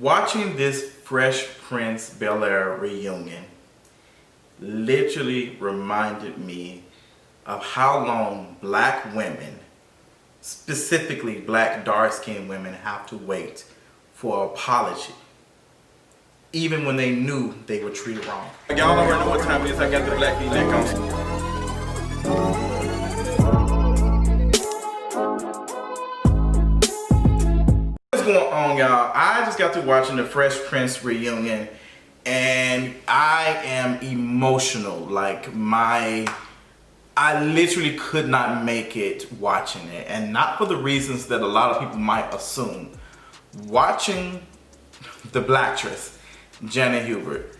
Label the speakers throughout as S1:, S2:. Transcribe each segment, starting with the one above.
S1: Watching this Fresh Prince Bel-Air reunion literally reminded me of how long black women, specifically black dark-skinned women, have to wait for an apology, even when they knew they were treated wrong. Y'all already know what time it is. I got the black V-neck on. What's going on, y'all? I just got through watching the Fresh Prince reunion and I am emotional. Like I literally could not make it watching it, and not for the reasons that a lot of people might assume. Watching the Blacktress Janet Hubert,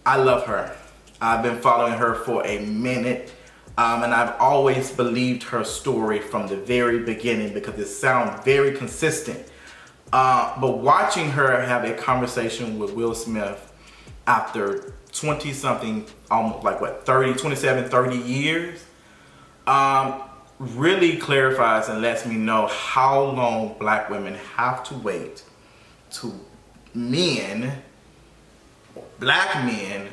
S1: I love her. I've been following her for a minute, and I've always believed her story from the very beginning because it sounds very consistent. But watching her have a conversation with Will Smith after 20 something, almost like what, 27, 30 years, really clarifies and lets me know how long black women have to wait to black men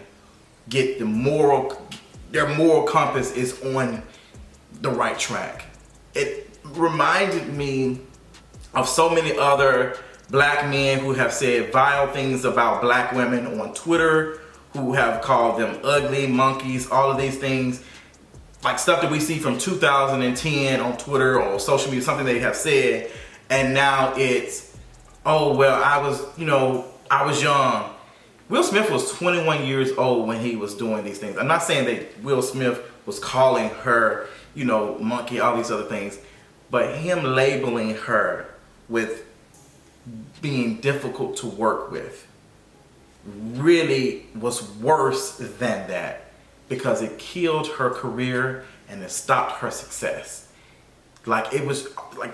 S1: get their moral compass is on the right track. It reminded me of so many other black men who have said vile things about black women on Twitter, who have called them ugly, monkeys, all of these things. Like stuff that we see from 2010 on Twitter or social media, something they have said, and now it's, oh, well, I was young. Will Smith was 21 years old when he was doing these things. I'm not saying that Will Smith was calling her, monkey, all these other things, but him labeling her with being difficult to work with really was worse than that, because it killed her career and it stopped her success.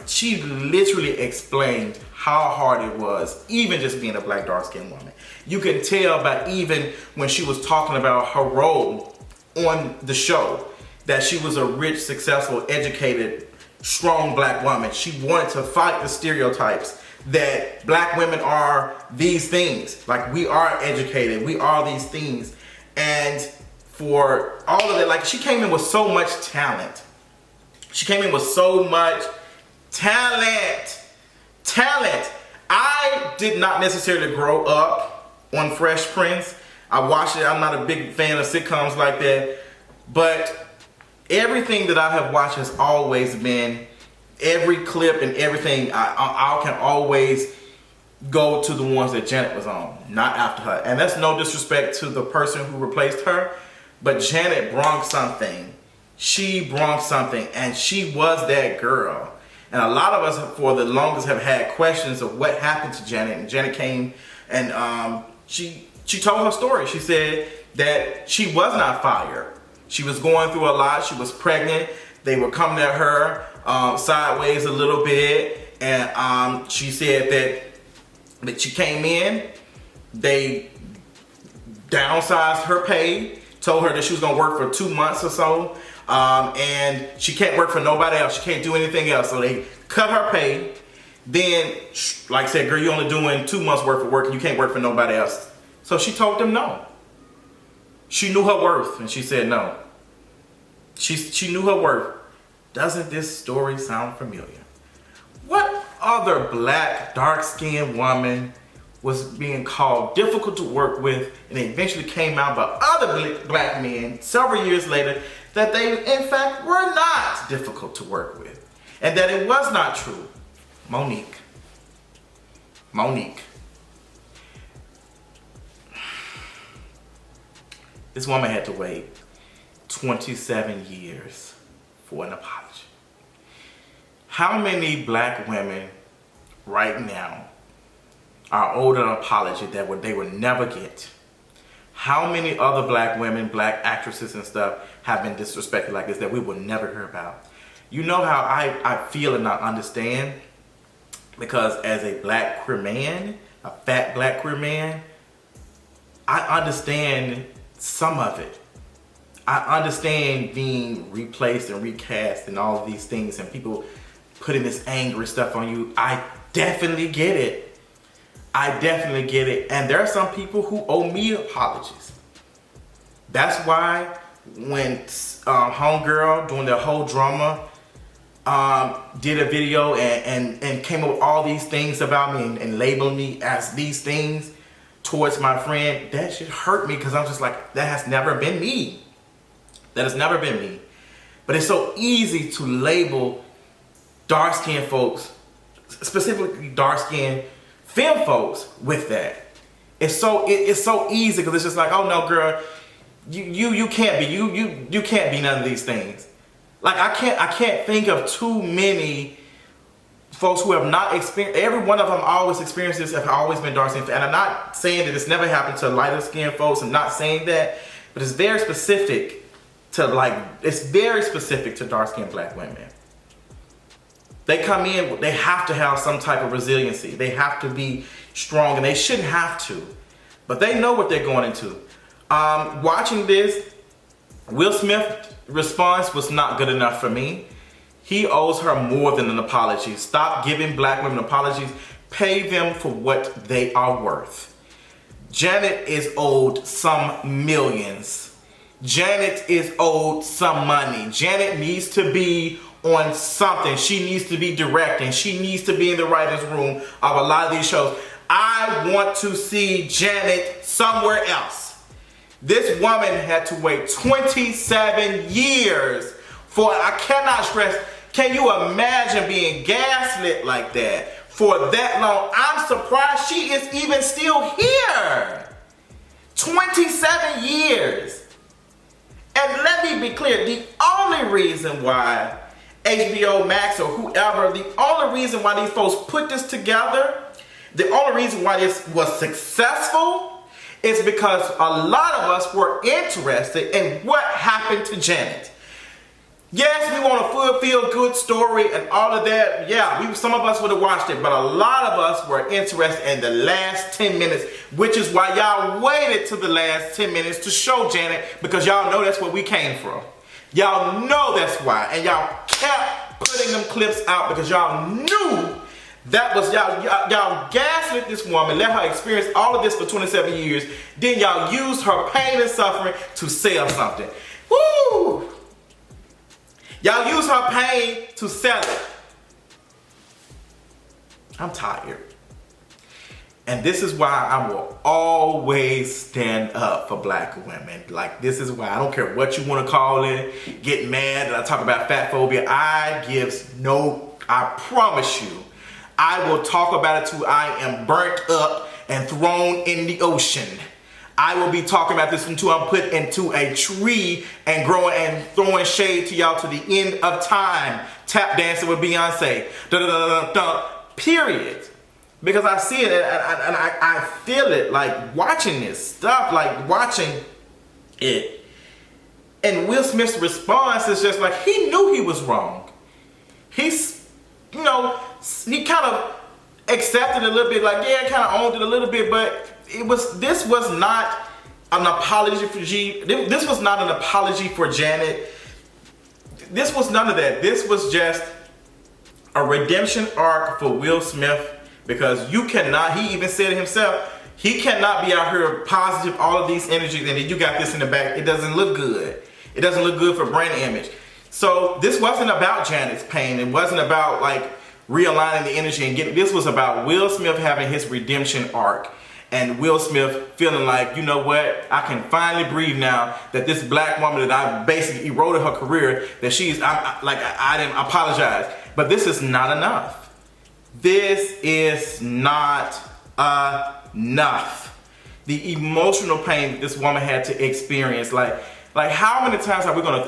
S1: She literally explained how hard it was, even just being a black dark-skinned woman. You can tell by even when she was talking about her role on the show that she was a rich, successful, educated, strong black woman. She wanted to fight the stereotypes that black women are these things. Like, we are educated, we are these things. And for all of it, she came in with so much talent. She came in with so much talent. I did not necessarily grow up on Fresh Prince. I watched it. I'm not a big fan of sitcoms like that. But everything that I have watched has always been, every clip and everything, I can always go to the ones that Janet was on, not after her. And that's no disrespect to the person who replaced her, but Janet brought something. She brought something, and she was that girl. And a lot of us for the longest have had questions of what happened to Janet. And Janet came and she told her story. She said that she was not fired. She was going through a lot. She was pregnant. They were coming at her sideways a little bit. And she said that she came in, they downsized her pay, told her that she was going to work for 2 months or so. And she can't work for nobody else. She can't do anything else. So they cut her pay. Then, like I said, girl, you're only doing 2 months worth of work and you can't work for nobody else. So she told them no. She knew her worth and she said no. She knew her worth. Doesn't this story sound familiar? What other black, dark-skinned woman was being called difficult to work with, and it eventually came out by other black men several years later that they in fact were not difficult to work with, and that it was not true? Monique. This woman had to wait 27 years for an apology. How many black women right now are owed an apology that they would never get? How many other black women, black actresses and stuff have been disrespected like this that we will never hear about? You know how I feel and I understand, because as a black queer man, a fat black queer man, I understand some of it. I understand being replaced and recast and all of these things and people putting this angry stuff on you. I definitely get it. I definitely get it. And there are some people who owe me apologies. That's why when Homegirl, doing the whole drama, did a video and came up with all these things about me and labeled me as these things towards my friend, that shit hurt me, because I'm just like, that has never been me. That has never been me. But it's so easy to label dark-skinned folks, specifically dark-skinned femme folks, with that. It's so easy, because it's just like, oh no, girl, you can't be you can't be none of these things. Like I can't think of too many folks who have not experienced. Every one of them always experienced this, have always been dark-skinned, and I'm not saying that it's never happened to lighter-skinned folks. I'm not saying that, but it's very specific to dark-skinned black women. They come in, they have to have some type of resiliency. They have to be strong, and they shouldn't have to, but they know what they're going into. Watching this, Will Smith's response was not good enough for me. He owes her more than an apology. Stop giving black women apologies. Pay them for what they are worth. Janet is owed some millions. Janet is owed some money. Janet needs to be on something. She needs to be directing. She needs to be in the writer's room of a lot of these shows. I want to see Janet somewhere else. This woman had to wait 27 years for, I cannot stress, can you imagine being gaslit like that for that long? I'm surprised she is even still here. 27 years. And let me be clear, the only reason why HBO Max or whoever, the only reason why these folks put this together, the only reason why this was successful is because a lot of us were interested in what happened to Janet. Yes, we want a feel-good story and all of that. Yeah, some of us would have watched it, but a lot of us were interested in the last 10 minutes, which is why y'all waited to the last 10 minutes to show Janet, because y'all know that's where we came from. Y'all know that's why, and y'all kept putting them clips out because y'all knew that was y'all gaslit this woman, let her experience all of this for 27 years, then y'all used her pain and suffering to sell something. Woo! Y'all use her pain to sell it. I'm tired. And this is why I will always stand up for black women. Like, this is why I don't care what you want to call it. Get mad that I talk about fat phobia. I promise you, I will talk about it till I am burnt up and thrown in the ocean. I will be talking about this until I'm put into a tree and growing and throwing shade to y'all to the end of time. Tap dancing with Beyonce. Period. Because I see it and I feel it, like watching this stuff, like watching it. And Will Smith's response is just like, he knew he was wrong. He kind of accepted a little bit, like, yeah, kind of owned it a little bit, but this was not an apology for this was not an apology for Janet. This was none of that. This was just a redemption arc for Will Smith, because you cannot, he even said it himself, he cannot be out here positive all of these energies and then you got this in the back. It doesn't look good. It doesn't look good for brand image. So this wasn't about Janet's pain. It wasn't about like realigning the energy and getting, this was about Will Smith having his redemption arc. And Will Smith feeling like, you know what, I can finally breathe now that this black woman that I basically eroded her career, that I didn't apologize. But this is not enough. This is not enough. The emotional pain that this woman had to experience, like how many times are we gonna,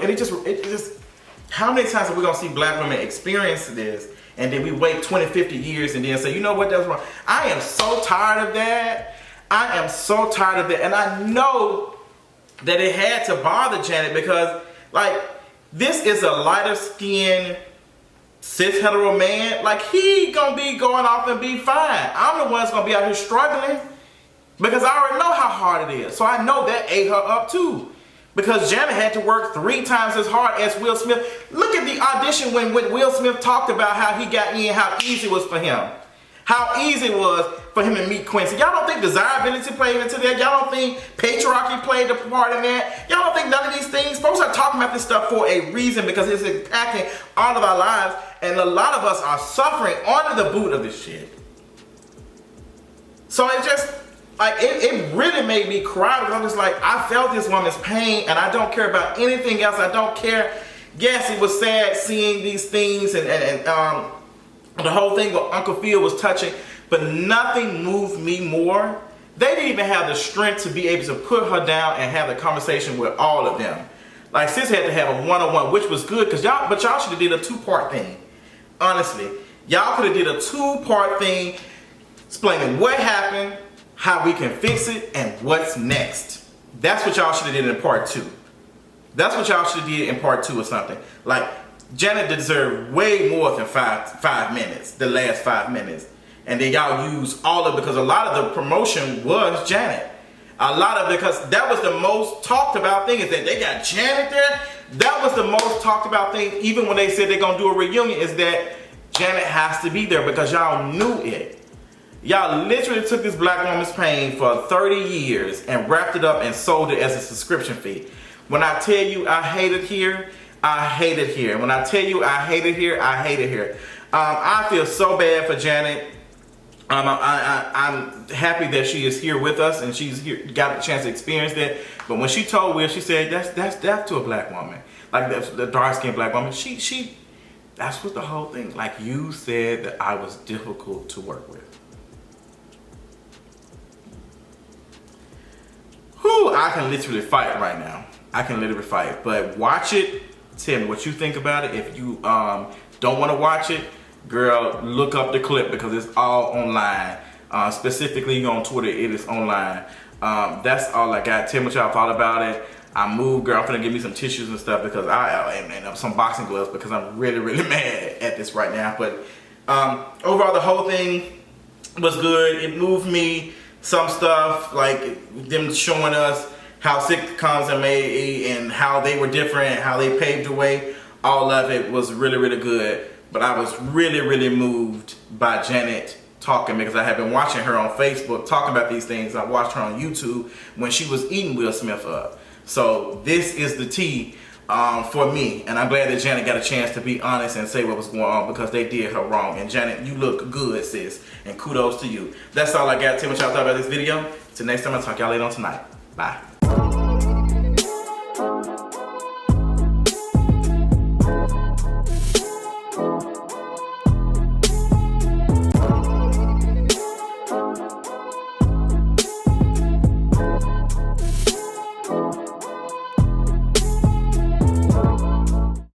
S1: how many times are we gonna see black women experience this? And then we wait 20, 50 years and then say, you know what, that's wrong. I am so tired of that. I am so tired of that. And I know that it had to bother Janet because, like, this is a lighter skinned, cis hetero man. Like, he gonna be going off and be fine. I'm the one that's gonna be out here struggling because I already know how hard it is. So I know that ate her up too. Because Janet had to work 3 times as hard as Will Smith. Look at the audition when Will Smith talked about how he got in, how easy it was for him. How easy it was for him to meet Quincy. Y'all don't think desirability played into that? Y'all don't think patriarchy played a part in that? Y'all don't think none of these things? Folks are talking about this stuff for a reason because it's impacting all of our lives, and a lot of us are suffering under the boot of this shit. So it just, like, it really made me cry because I'm just like, I felt this woman's pain and I don't care about anything else. I don't care. Yes, it was sad seeing these things and the whole thing with Uncle Phil was touching, but nothing moved me more. They didn't even have the strength to be able to put her down and have the conversation with all of them. Like, sis had to have a one-on-one, which was good, because y'all should have did a two-part thing. Honestly, y'all could have did a two-part thing explaining what happened, how we can fix it, and what's next. That's what y'all should have did in part 2. That's what y'all should have did in part 2 or something. Like, Janet deserved way more than five minutes, the last 5 minutes. And then y'all use all of it because a lot of the promotion was Janet. A lot of it, because that was the most talked about thing, is that they got Janet there. That was the most talked about thing, even when they said they're going to do a reunion, is that Janet has to be there because y'all knew it. Y'all literally took this black woman's pain for 30 years and wrapped it up and sold it as a subscription fee. When I tell you I hate it here, I hate it here. When I tell you I hate it here, I hate it here. I feel so bad for Janet. I'm happy that she is here with us and she's here, got a chance to experience that. But when she told Will, she said that's death to a black woman. Like, that's the dark-skinned black woman. That's what the whole thing. Like, you said that I was difficult to work with. Whew, I can literally fight right now. I can literally fight. But watch it. Tell me what you think about it. If you don't want to watch it, girl, look up the clip because it's all online. Specifically on Twitter, it is online. That's all I got. Tell me what y'all thought about it. I moved, girl. I'm finna give me some tissues and stuff because and some boxing gloves because I'm really, really mad at this right now. But overall, the whole thing was good. It moved me. Some stuff, like them showing us how sitcoms are made and how they were different, how they paved the way. All of it was really, really good. But I was really, really moved by Janet talking because I had been watching her on Facebook talking about these things. I watched her on YouTube when she was eating Will Smith up. So this is the tea for me. And I'm glad that Janet got a chance to be honest and say what was going on because they did her wrong. And Janet, you look good, sis. And kudos to you. That's all I got. Tell me what y'all thought about this video. Till next time, I'll talk y'all later on tonight. Bye.